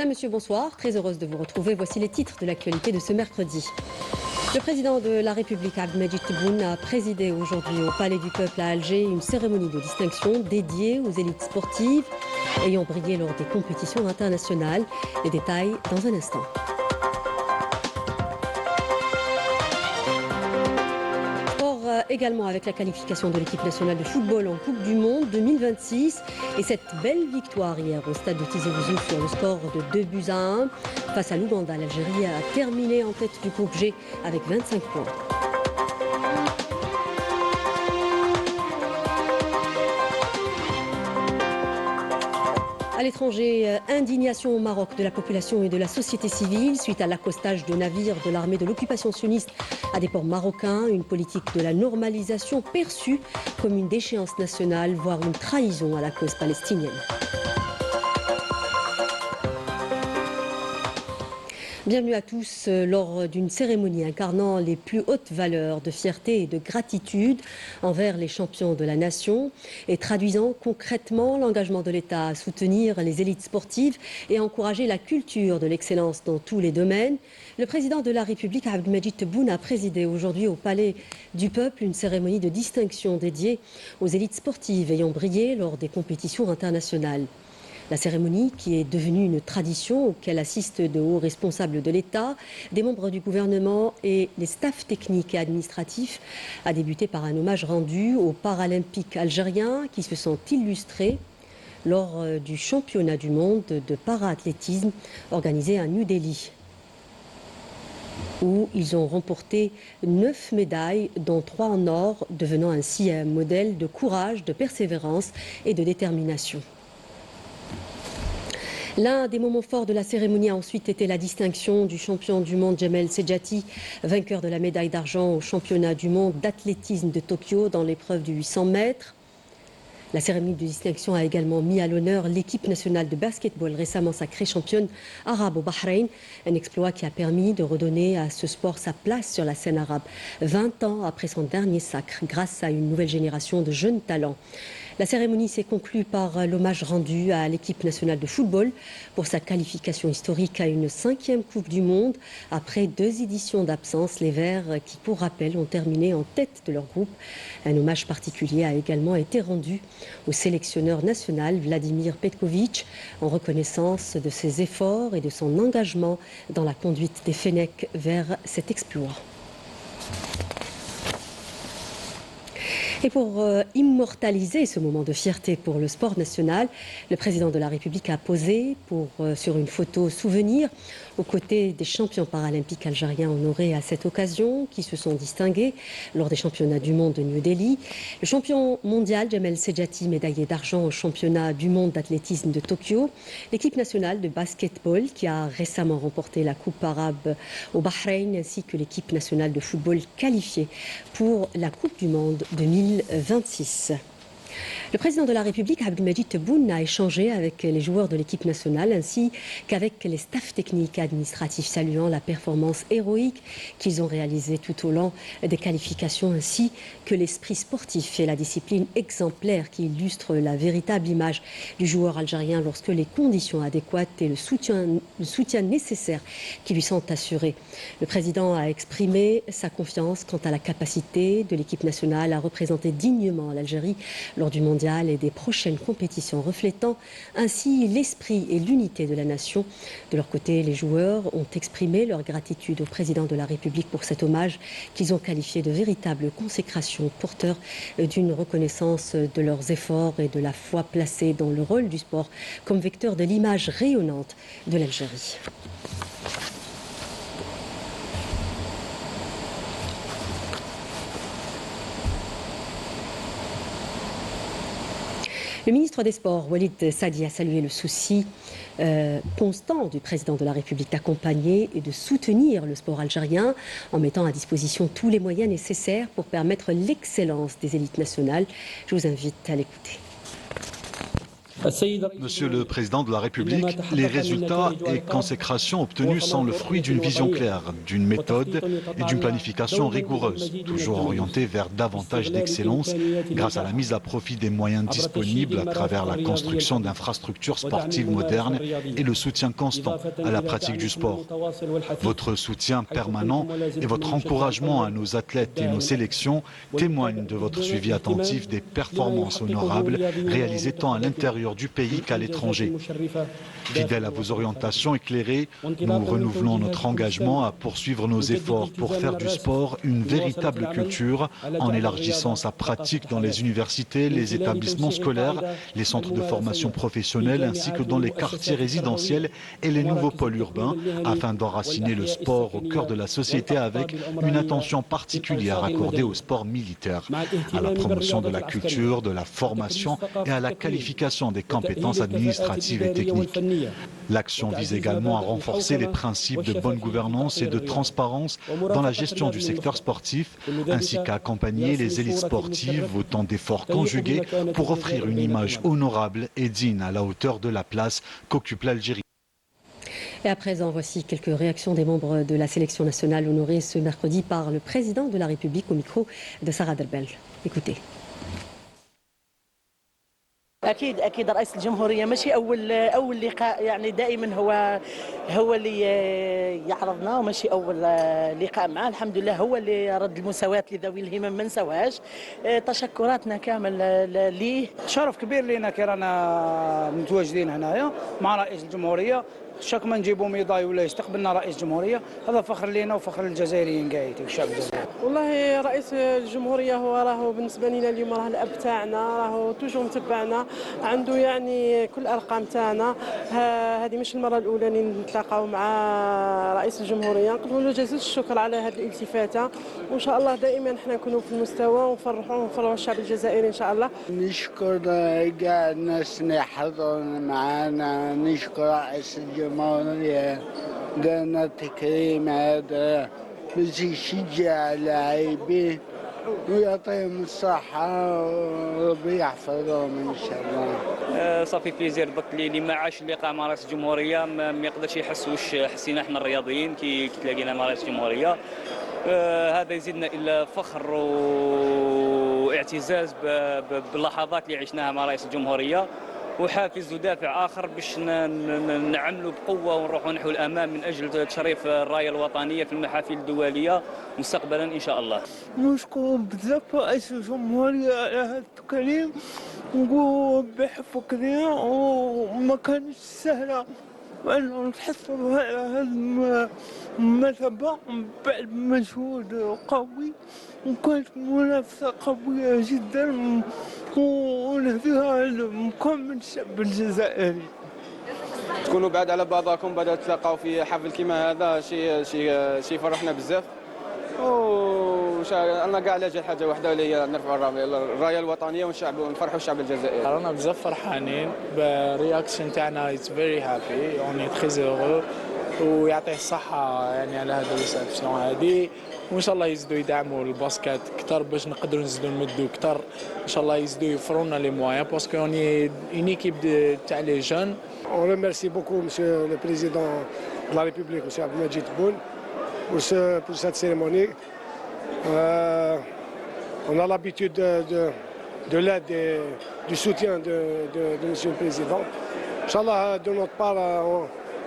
Mesdames, Messieurs, bonsoir. Très heureuse de vous retrouver. Voici les titres de l'actualité de ce mercredi. Le président de la République, Abdelmadjid Tebboune, a présidé aujourd'hui au Palais du Peuple à Alger une cérémonie de distinction dédiée aux élites sportives ayant brillé lors des compétitions internationales. Les détails dans un instant. Également avec la qualification de l'équipe nationale de football en Coupe du Monde 2026 et cette belle victoire hier au stade de Tizi Ouzou sur le score de 2-1 face à l'Ouganda. L'Algérie a terminé en tête du groupe G avec 25 points. À l'étranger, indignation au Maroc de la population et de la société civile suite à l'accostage de navires de l'armée de l'occupation sioniste à des ports marocains, une politique de la normalisation perçue comme une déchéance nationale, voire une trahison à la cause palestinienne. Bienvenue à tous lors d'une cérémonie incarnant les plus hautes valeurs de fierté et de gratitude envers les champions de la nation et traduisant concrètement l'engagement de l'État à soutenir les élites sportives et à encourager la culture de l'excellence dans tous les domaines. Le président de la République, Abdelmadjid Tebboune, a présidé aujourd'hui au Palais du Peuple une cérémonie de distinction dédiée aux élites sportives ayant brillé lors des compétitions internationales. La cérémonie, qui est devenue une tradition auquel assistent de hauts responsables de l'État, des membres du gouvernement et les staffs techniques et administratifs, a débuté par un hommage rendu aux Paralympiques algériens qui se sont illustrés lors du championnat du monde de para-athlétisme organisé à New Delhi, où ils ont remporté 9 médailles, dont 3 en or, devenant ainsi un modèle de courage, de persévérance et de détermination. L'un des moments forts de la cérémonie a ensuite été la distinction du champion du monde Jamel Sedjati, vainqueur de la médaille d'argent au championnat du monde d'athlétisme de Tokyo dans l'épreuve du 800 mètres. La cérémonie de distinction a également mis à l'honneur l'équipe nationale de basketball récemment sacrée championne arabe au Bahreïn, un exploit qui a permis de redonner à ce sport sa place sur la scène arabe 20 ans après son dernier sacre grâce à une nouvelle génération de jeunes talents. La cérémonie s'est conclue par l'hommage rendu à l'équipe nationale de football pour sa qualification historique à une 5e Coupe du Monde après 2 éditions d'absence. Les Verts, qui pour rappel ont terminé en tête de leur groupe. Un hommage particulier a également été rendu au sélectionneur national Vladimir Petkovic en reconnaissance de ses efforts et de son engagement dans la conduite des Fennecs vers cet exploit. Et pour immortaliser ce moment de fierté pour le sport national, le président de la République a posé sur une photo souvenir aux côtés des champions paralympiques algériens honorés à cette occasion, qui se sont distingués lors des championnats du monde de New Delhi. Le champion mondial Jamel Sedjati, médaillé d'argent au championnat du monde d'athlétisme de Tokyo. L'équipe nationale de basketball qui a récemment remporté la Coupe arabe au Bahreïn, ainsi que l'équipe nationale de football qualifiée pour la Coupe du monde 2026. Le président de la République, Abdelmadjid Tebboune, a échangé avec les joueurs de l'équipe nationale ainsi qu'avec les staffs techniques et administratifs, saluant la performance héroïque qu'ils ont réalisée tout au long des qualifications ainsi que l'esprit sportif et la discipline exemplaire qui illustre la véritable image du joueur algérien lorsque les conditions adéquates et le soutien nécessaire qui lui sont assurés. Le président a exprimé sa confiance quant à la capacité de l'équipe nationale à représenter dignement l'Algérie lors du mondial et des prochaines compétitions, reflétant ainsi l'esprit et l'unité de la nation. De leur côté, les joueurs ont exprimé leur gratitude au président de la République pour cet hommage qu'ils ont qualifié de véritable consécration, porteur d'une reconnaissance de leurs efforts et de la foi placée dans le rôle du sport comme vecteur de l'image rayonnante de l'Algérie. Le ministre des Sports, Walid Sadi, a salué le souci constant du président de la République d'accompagner et de soutenir le sport algérien en mettant à disposition tous les moyens nécessaires pour permettre l'excellence des élites nationales. Je vous invite à l'écouter. Monsieur le Président de la République, les résultats et consécrations obtenus sont le fruit d'une vision claire, d'une méthode et d'une planification rigoureuse, toujours orientée vers davantage d'excellence grâce à la mise à profit des moyens disponibles à travers la construction d'infrastructures sportives modernes et le soutien constant à la pratique du sport. Votre soutien permanent et votre encouragement à nos athlètes et nos sélections témoignent de votre suivi attentif des performances honorables réalisées tant à l'intérieur du pays qu'à l'étranger. Fidèles à vos orientations éclairées, nous renouvelons notre engagement à poursuivre nos efforts pour faire du sport une véritable culture en élargissant sa pratique dans les universités, les établissements scolaires, les centres de formation professionnelle ainsi que dans les quartiers résidentiels et les nouveaux pôles urbains afin d'enraciner le sport au cœur de la société avec une attention particulière accordée au sport militaire, à la promotion de la culture, de la formation et à la qualification des compétences administratives et techniques. L'action vise également à renforcer les principes de bonne gouvernance et de transparence dans la gestion du secteur sportif, ainsi qu'à accompagner les élites sportives autant d'efforts conjugués pour offrir une image honorable et digne à la hauteur de la place qu'occupe l'Algérie. Et à présent, voici quelques réactions des membres de la sélection nationale honorée ce mercredi par le président de la République au micro de Sarah Derbel. Écoutez. اكيد رئيس الجمهوريه ماشي اول لقاء يعني دائما هو اللي يعرضنا وماشي اول لقاء معه الحمد لله هو اللي رد المساواه لذوي الهمم ما نساوهاش تشكراتنا كامل ليه شرف كبير لينا كي رانا متواجدين هنايا مع رئيس الجمهوريه شاك ما نجيبوا ميداي ولا يستقبلنا رئيس الجمهوريه هذا فخر لينا وفخر للجزائريين قايتي والشعب الجزائري. والله رئيس الجمهوريه راهو بالنسبه لنا اليوم راه الاب تاعنا راهو توجور متبعنا عنده يعني كل الارقام تاعنا هذه مش المره الاولى اللي نتلاقاو مع رئيس الجمهوريه نقدموا له جزيل الشكر على هذه الالتفاته وان شاء الله دائما احنا نكونوا في المستوى ونفرحوا الشعب الجزائري ان شاء الله. نشكر كاع الناس اللي حضروا معنا نشكر رئيس الجمهوريه قالنا تكريم هذا باش يشجع اللاعبين ويعطيهم الصحة وربي يحفظهم إن شاء الله. صافي بليزير درك اللي ما عاش اللقاء مع رئيس الجمهورية ما يقدرش يحس واش حسينا احنا الرياضيين كي تلاقينا مع رئيس الجمهورية. هذا يزيدنا إلا فخر واعتزاز باللحظات اللي عشناها مع رئيس الجمهورية وحافز ودافع آخر باش نعملوا بقوة ونروحوا نحو الأمام من أجل تشريف الراية الوطنية في المحافل الدولية مستقبلا إن شاء الله. نشكر بزاف رئيس الجمهورية على هذا التكريم وربي كريم وما كانش سهلة وأنه نحصلوا على هذه المرتبة بعد مجهود قوي وكانت منافسة قوية جدا ونهديها لكم الشعب الجزائري. تكونوا بعد على بعضكم بعد تلاقاو في حفل كيما هذا شيء فرحنا بزاف. انا كاع على جال حاجه واحده اللي هي نرفعوا الرايه الوطنيه ونفرحوا الشعب الجزائري. رانا بزاف فرحانين بالرياكشن تاعنا اتس فيري هابي اوني تري هورو ويعطيه الصحه يعني على هذا الريسبسيون هذه وان شاء الله يزيدوا يدعموا الباسكت اكثر باش نقدروا نزيدوا نمدوا اكثر ان شاء الله يزيدوا يوفرونا لي مويان باسكو اوني اون ايكيب تاع لي جون. On remercie beaucoup Monsieur le Président de la République, Monsieur Abdelmadjid Tebboune, pour cette cérémonie. On a l'habitude de l'aide et du soutien de Monsieur le Président. Inch'Allah, de notre part,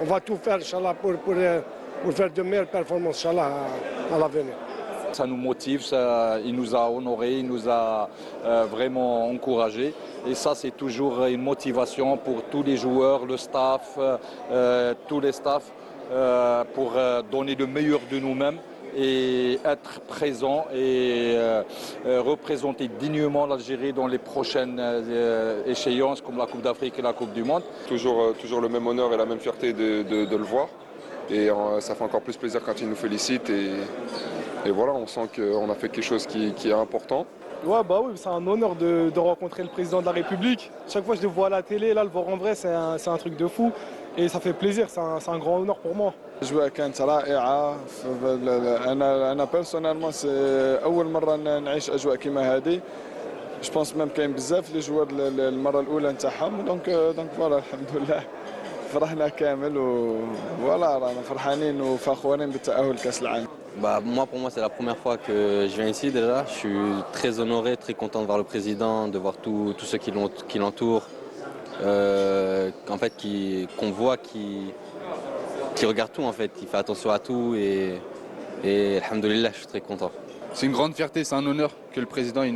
on va tout faire Inch'Allah, pour faire de meilleures performances Inch'Allah, à l'avenir. Ça nous motive, il nous a honorés, il nous a vraiment encouragés. Et ça, c'est toujours une motivation pour tous les joueurs, le staff, tous les staffs, pour donner le meilleur de nous-mêmes et être présents et représenter dignement l'Algérie dans les prochaines échéances comme la Coupe d'Afrique et la Coupe du Monde. Toujours le même honneur et la même fierté de le voir. Et ça fait encore plus plaisir quand il nous félicite. Et voilà, on sent qu'on a fait quelque chose qui est important. Ouais, bah oui, c'est un honneur de rencontrer le président de la République. Chaque fois que je le vois à la télé, là, le voir en vrai, c'est un truc de fou. Et ça fait plaisir, c'est un grand honneur pour moi. الأجواء كانت رائعة. أنا بيرسونيلمون أول مرة نعيش أجواء كما هذه جو بونس ميم كاين بزاف لي جوار المره الاولى نتاعهم دونك فوالا الحمد لله فرحنا كامل وفوالا رانا فرحانين وفخورين بالتاهل لكاس العالم. Pour moi, c'est la première fois que je viens ici déjà. Je suis très honoré, très content de voir le président, de voir tous ceux qui l'entourent, en fait, qu'on voit, qui regarde tout en fait, qui fait attention à tout et alhamdoulilah, je suis très content. C'est une grande fierté, c'est un honneur que le président il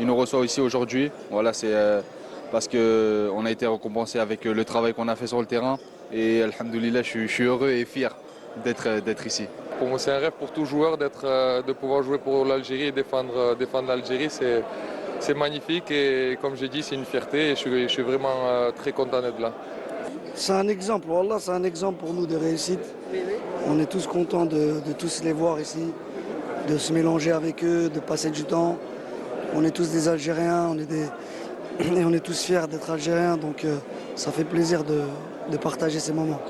nous reçoit ici aujourd'hui. Voilà, c'est parce qu'on a été récompensé avec le travail qu'on a fait sur le terrain et alhamdoulilah, je suis heureux et fier d'être ici. Pour moi, c'est un rêve pour tout joueur de pouvoir jouer pour l'Algérie et défendre l'Algérie. C'est magnifique et comme j'ai dit, c'est une fierté et je suis vraiment très content d'être là. C'est un exemple, Wallah, c'est un exemple pour nous de réussite. On est tous contents de tous les voir ici, de se mélanger avec eux, de passer du temps. On est tous des Algériens, et on est tous fiers d'être Algériens, donc ça fait plaisir de partager ces moments.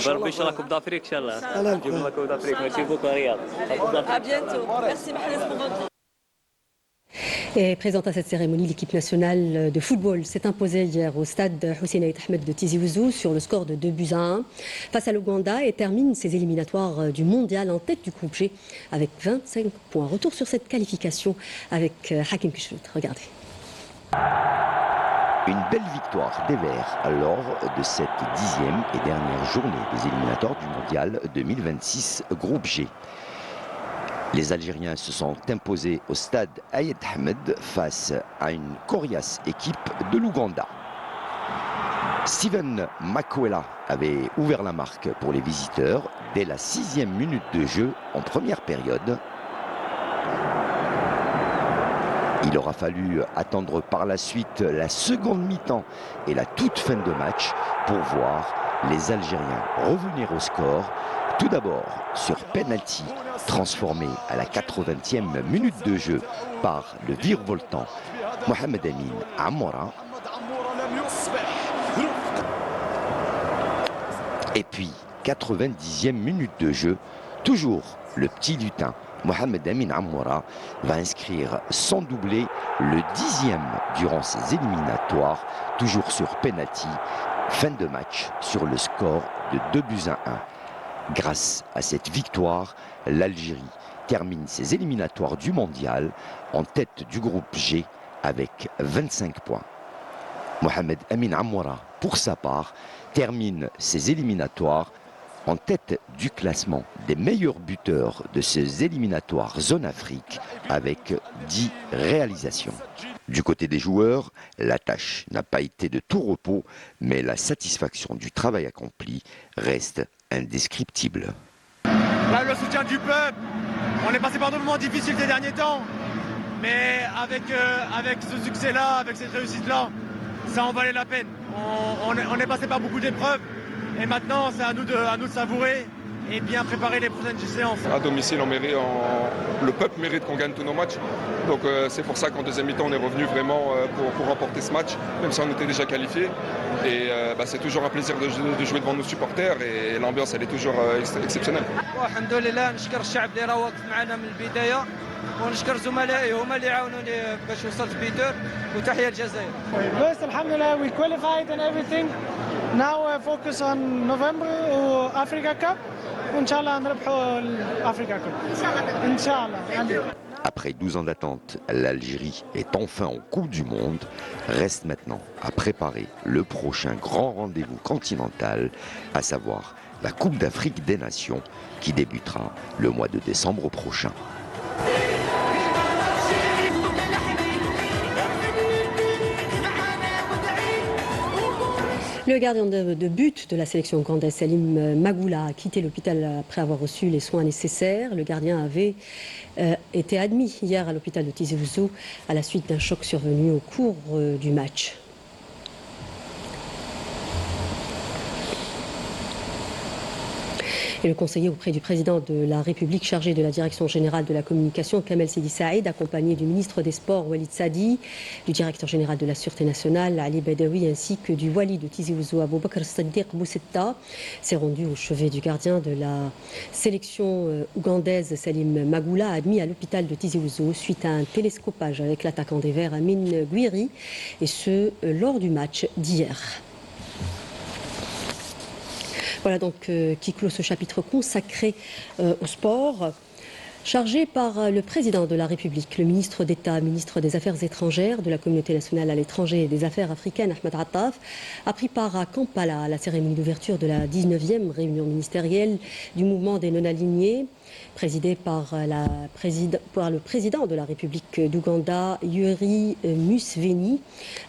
بربي ان شاء الله كوب دافريك ان شاء الله. نجيب لنا كوب دافريك. ميرسي بوكو رياض. À bientôt. Merci Mahrez pour votre temps. Et présente à cette cérémonie, l'équipe nationale de football s'est imposée hier au stade Hussein Ait Ahmed de Tizi Ouzou sur le score de 2-1 face à l'Ouganda et termine ses éliminatoires du mondial en tête du groupe G avec 25 points. Retour sur cette qualification avec Hakim Kishlout. Regardez. Une belle victoire des Verts lors de cette 10e et dernière journée des éliminatoires du mondial 2026 groupe G. Les Algériens se sont imposés au stade Ait Ahmed face à une coriace équipe de l'Ouganda. Steven Makwela avait ouvert la marque pour les visiteurs dès la 6e minute de jeu en première période. Il aura fallu attendre par la suite la seconde mi-temps et la toute fin de match pour voir les Algériens revenir au score. Tout d'abord sur penalty transformé à la 80e minute de jeu par le virevoltant Mohamed Amin Amoura. Et puis 90e minute de jeu, toujours le petit lutin Mohamed Amin Amoura va inscrire son doublé, le 10e durant ces éliminatoires, toujours sur penalty, fin de match sur le score de 2-1. Grâce à cette victoire, l'Algérie termine ses éliminatoires du mondial en tête du groupe G avec 25 points. Mohamed Amin Amoura, pour sa part, termine ses éliminatoires en tête du classement des meilleurs buteurs de ces éliminatoires zone Afrique avec 10 réalisations. Du côté des joueurs, la tâche n'a pas été de tout repos, mais la satisfaction du travail accompli reste indescriptible. Là, le soutien du peuple, on est passé par des moments difficiles ces derniers temps, mais avec ce succès-là, avec cette réussite-là, ça en valait la peine. On est passé par beaucoup d'épreuves. Et maintenant, c'est à nous de savourer et bien préparer les prochaines séances. À domicile, le peuple mérite qu'on gagne tous nos matchs. Donc c'est pour ça qu'en deuxième mi-temps, on est revenu vraiment pour remporter ce match, même si on était déjà qualifié. Et c'est toujours un plaisir de jouer devant nos supporters et l'ambiance, elle est toujours exceptionnelle. ونشكر زملائي هما اللي عاونوني باش وصلت بيتر وتحية الجزائر. بس الحمد لله we qualified and everything. Now focus on November وأفريقيا كاب وإن شاء الله نربحوا الأفريقيا كاب. إن شاء الله. Après 12 ans d'attente, l'Algérie est enfin en Coupe du Monde. Reste maintenant à préparer le prochain grand rendez-vous continental, à savoir la Coupe d'Afrique des Nations qui débutera le mois de décembre prochain. Le gardien de but de la sélection ougandaise, Salim Magoula, a quitté l'hôpital après avoir reçu les soins nécessaires. Le gardien avait été admis hier à l'hôpital de Tizi Ouzou à la suite d'un choc survenu au cours du match. Et le conseiller auprès du président de la République chargé de la direction générale de la communication, Kamel Sidi Saïd, accompagné du ministre des Sports, Walid Sadi, du directeur général de la Sûreté nationale, Ali Badawi, ainsi que du wali de Tizi Ouzou, Aboubakr Sadiq Boussetta, s'est rendu au chevet du gardien de la sélection ougandaise, Salim Magoula, admis à l'hôpital de Tizi Ouzou suite à un télescopage avec l'attaquant des Verts, Amin Gouiri, et ce, lors du match d'hier. Voilà donc qui clôt ce chapitre consacré au sport. Chargé par le président de la République, le ministre d'État, ministre des Affaires étrangères, de la communauté nationale à l'étranger et des Affaires africaines, Ahmed Attaf, a pris part à Kampala à la cérémonie d'ouverture de la 19e réunion ministérielle du mouvement des non-alignés, présidée par le président de la République d'Ouganda, Yoweri Museveni,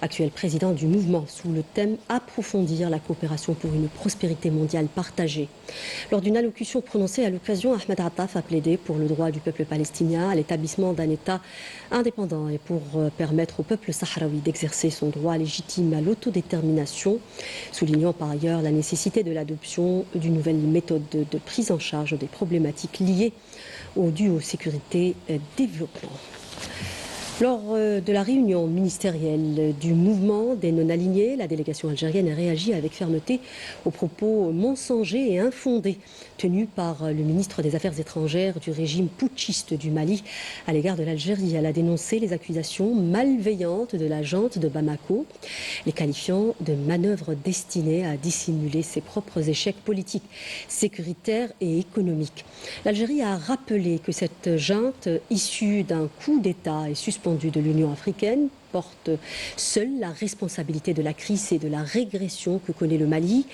actuel président du mouvement, sous le thème « Approfondir la coopération pour une prospérité mondiale partagée ». Lors d'une allocution prononcée à l'occasion, Ahmed Attaf a plaidé pour le droit du peuple palestinien à l'établissement d'un État indépendant et pour permettre au peuple sahraoui d'exercer son droit légitime à l'autodétermination, soulignant par ailleurs la nécessité de l'adoption d'une nouvelle méthode de prise en charge des problématiques liées au duo sécurité-développement. Lors de la réunion ministérielle du mouvement des non-alignés, la délégation algérienne a réagi avec fermeté aux propos mensongers et infondés tenus par le ministre des Affaires étrangères du régime putschiste du Mali à l'égard de l'Algérie. Elle a dénoncé les accusations malveillantes de la junte de Bamako, les qualifiant de manœuvres destinées à dissimuler ses propres échecs politiques, sécuritaires et économiques. L'Algérie a rappelé que cette junte, issue d'un coup d'État et suspendue de l'Union africaine, porte seule la responsabilité de la crise et de la régression que connaît le Mali.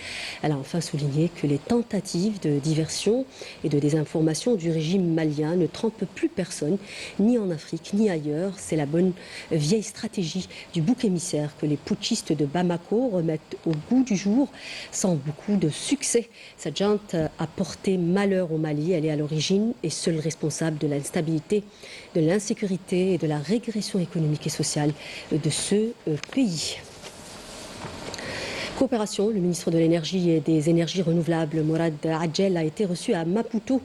Elle a enfin souligné que les tentatives de diversion et de désinformation du régime malien ne trompent plus personne, ni en Afrique ni ailleurs. C'est la bonne vieille stratégie du bouc émissaire que les putschistes de Bamako remettent au goût du jour sans beaucoup de succès. Cette junte a porté malheur au Mali. Elle est à l'origine et seule responsable de l'instabilité, de l'insécurité et de la régression économique et sociale de ce pays. Coopération, le ministre de l'Énergie et des Énergies renouvelables, Mourad Adjel, a été reçu à Maputo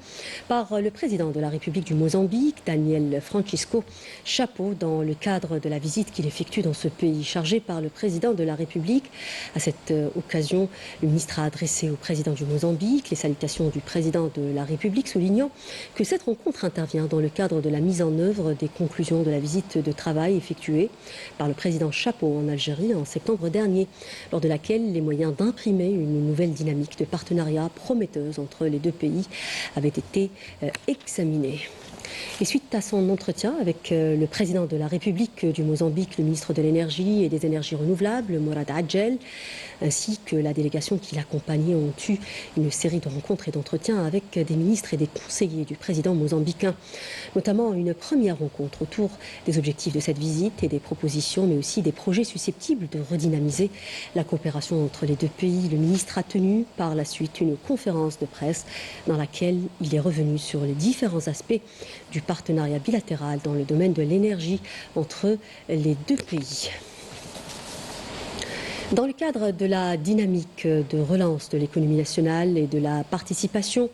par le président de la République du Mozambique, Daniel Francisco Chapo, dans le cadre de la visite qu'il effectue dans ce pays. Chargé par le président de la République, à cette occasion, le ministre a adressé au président du Mozambique les salutations du président de la République, soulignant que cette rencontre intervient dans le cadre de la mise en œuvre des conclusions de la visite de travail effectuée par le président Chapo en Algérie en septembre dernier, lors de laquelle les moyens d'imprimer une nouvelle dynamique de partenariat prometteuse entre les deux pays avaient été examinés. Et suite à son entretien avec le président de la République du Mozambique, le ministre de l'Énergie et des Énergies renouvelables, Mourad Adjel, ainsi que la délégation qui l'accompagnait, ont eu une série de rencontres et d'entretiens avec des ministres et des conseillers du président mozambicain, notamment une première rencontre autour des objectifs de cette visite et des propositions, mais aussi des projets susceptibles de redynamiser la coopération entre les deux pays. Le ministre a tenu par la suite une conférence de presse dans laquelle il est revenu sur les différents aspects du partenariat bilatéral dans le domaine de l'énergie entre les deux pays. Dans le cadre de la dynamique de relance de l'économie nationale et de la participation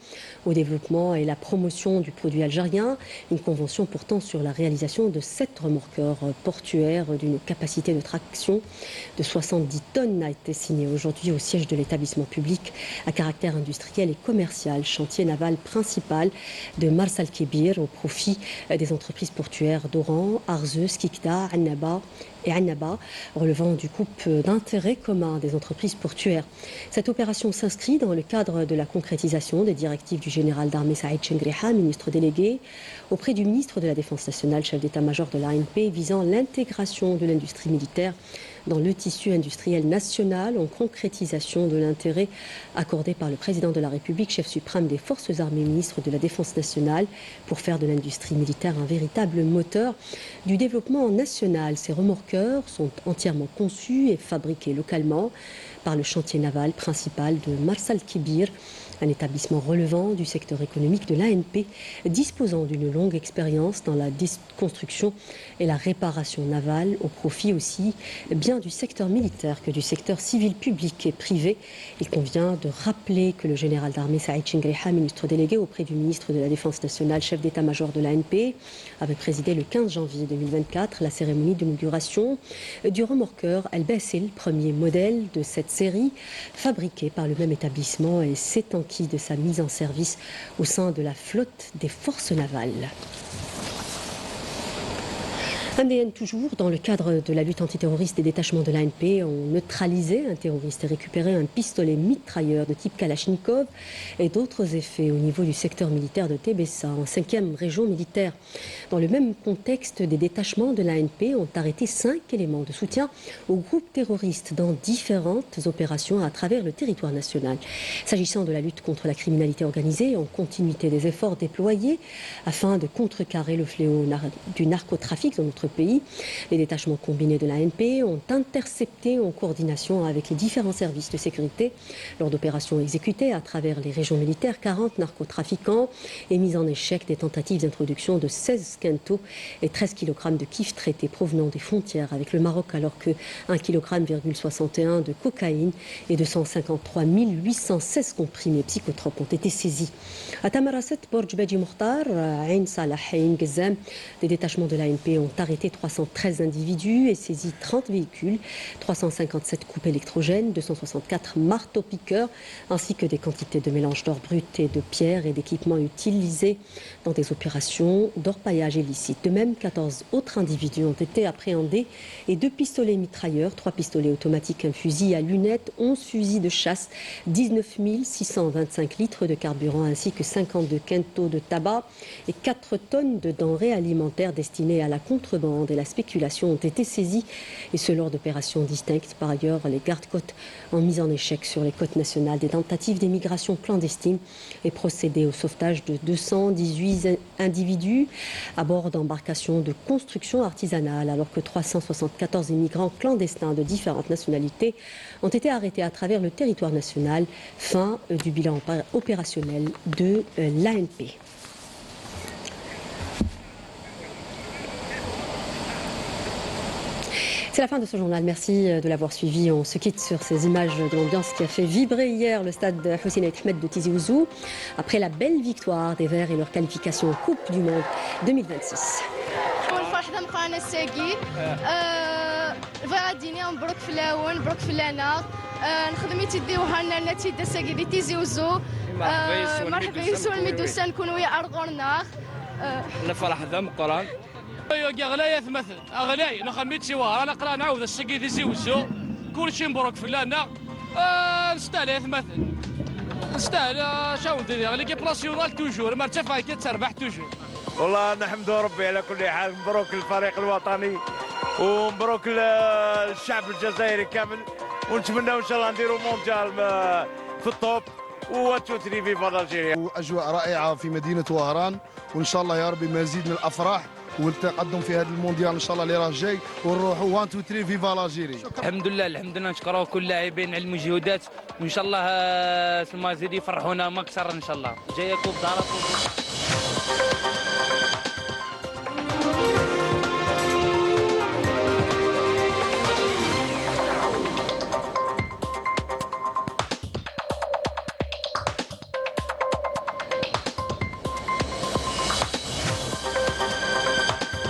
au développement et la promotion du produit algérien, une convention portant sur la réalisation de 7 remorqueurs portuaires d'une capacité de traction de 70 tonnes a été signée aujourd'hui au siège de l'établissement public à caractère industriel et commercial, chantier naval principal de Mars Al Kébir, au profit des entreprises portuaires d'Oran, Arzeu, Skikda, Annaba et Annaba, relevant du groupe d'intérêt commun des entreprises portuaires. Cette opération s'inscrit dans le cadre de la concrétisation des directives du général d'armée Saïd Chengriha, ministre délégué, auprès du ministre de la Défense nationale, chef d'état-major de l'ANP, visant l'intégration de l'industrie militaire dans le tissu industriel national en concrétisation de l'intérêt accordé par le président de la République, chef suprême des forces armées, ministre de la Défense nationale, pour faire de l'industrie militaire un véritable moteur du développement national. Ces remorqueurs sont entièrement conçus et fabriqués localement par le chantier naval principal de Mars Al-Kibir, un établissement relevant du secteur économique de l'ANP, disposant d'une longue expérience dans la construction et la réparation navale, au profit aussi bien du secteur militaire que du secteur civil public et privé. Il convient de rappeler que le général d'armée Saïd Chingriha, ministre délégué auprès du ministre de la Défense nationale, chef d'état-major de l'ANP, avait présidé le 15 janvier 2024 la cérémonie d'inauguration du remorqueur El-Bassil, premier modèle de cette série, fabriqué par le même établissement et s'étant de sa mise en service au sein de la flotte des forces navales. ADN toujours, dans le cadre de la lutte antiterroriste, des détachements de l'ANP ont neutralisé un terroriste et récupéré un pistolet mitrailleur de type Kalachnikov et d'autres effets au niveau du secteur militaire de Tébessa, en 5e région militaire. Dans le même contexte, des détachements de l'ANP ont arrêté 5 éléments de soutien aux groupes terroristes dans différentes opérations à travers le territoire national. S'agissant de la lutte contre la criminalité organisée, en continuité des efforts déployés afin de contrecarrer le fléau du narcotrafic dans notre pays, les détachements combinés de l'ANP ont intercepté en coordination avec les différents services de sécurité lors d'opérations exécutées à travers les régions militaires 40 narcotrafiquants et mis en échec des tentatives d'introduction de 16 quintaux et 13 kg de kif traités provenant des frontières avec le Maroc, alors que 1,61 kg de cocaïne et 253 816 comprimés psychotropes ont été saisis. À Tamarasset, Borj Bedi Mokhtar, Ain Salah et Ngezam, des détachements de l'ANP ont arrêté 313 individus et saisi 30 véhicules, 357 coupes électrogènes, 264 marteaux-piqueurs, ainsi que des quantités de mélange d'or brut et de pierres et d'équipements utilisés dans des opérations d'orpaillage illicite. De même, 14 autres individus ont été appréhendés et 2 pistolets mitrailleurs, 3 pistolets automatiques, un fusil à lunettes, 11 fusils de chasse, 19 625 litres de carburant ainsi que 52 quintaux de tabac et 4 tonnes de denrées alimentaires destinées à la contrebande et la spéculation ont été saisis, et ce lors d'opérations distinctes. Par ailleurs, les gardes-côtes ont mis en échec sur les côtes nationales des tentatives d'émigration clandestine et procédé au sauvetage de 218 individus à bord d'embarcations de construction artisanale, alors que 374 immigrants clandestins de différentes nationalités ont été arrêtés à travers le territoire national. Fin du bilan opérationnel de l'ANP. C'est la fin de ce journal. Merci de l'avoir suivi. On se quitte sur ces images de l'ambiance qui a fait vibrer hier le stade Hussein Ahmed de Tizi Ouzou après la belle victoire des Verts et leur qualification en Coupe du Monde 2026. مبروك في الاول مبروك في الانا نخدم تيديوها لنا تيدا ساكي دي تيزي وزو مرحبا يسوع الميدوسا نكونوا يا ارغورنا الفرح ذا مقران غلايا مثل غلاي نخميت سوا انا قرا نعاود الساكي دي زيوزو كلشي مبروك في الانا نستاهل مثل نستاهل شاو ندير اللي بلاسيونال توجور ما تفايك تربح توجور. والله نحمد ربي على كل حال. مبروك للفريق الوطني ومبروك للشعب الجزائري كامل، ونتمنى ان شاء الله نديروا مونديال في الطوب وتوتري فيفا الجزائر. واجواء رائعه في مدينه وهران، وان شاء الله يا ربي مزيد من الافراح والتقدم في هذا المونديال ان شاء الله اللي راه جاي، ونروحوا 1 2 3 فيفا الجزائر. الحمد لله نشكروا كل اللاعبين على المجهودات، وان شاء الله المزيد يفرحونا ما اكثر ان شاء الله. جايه كوب دارا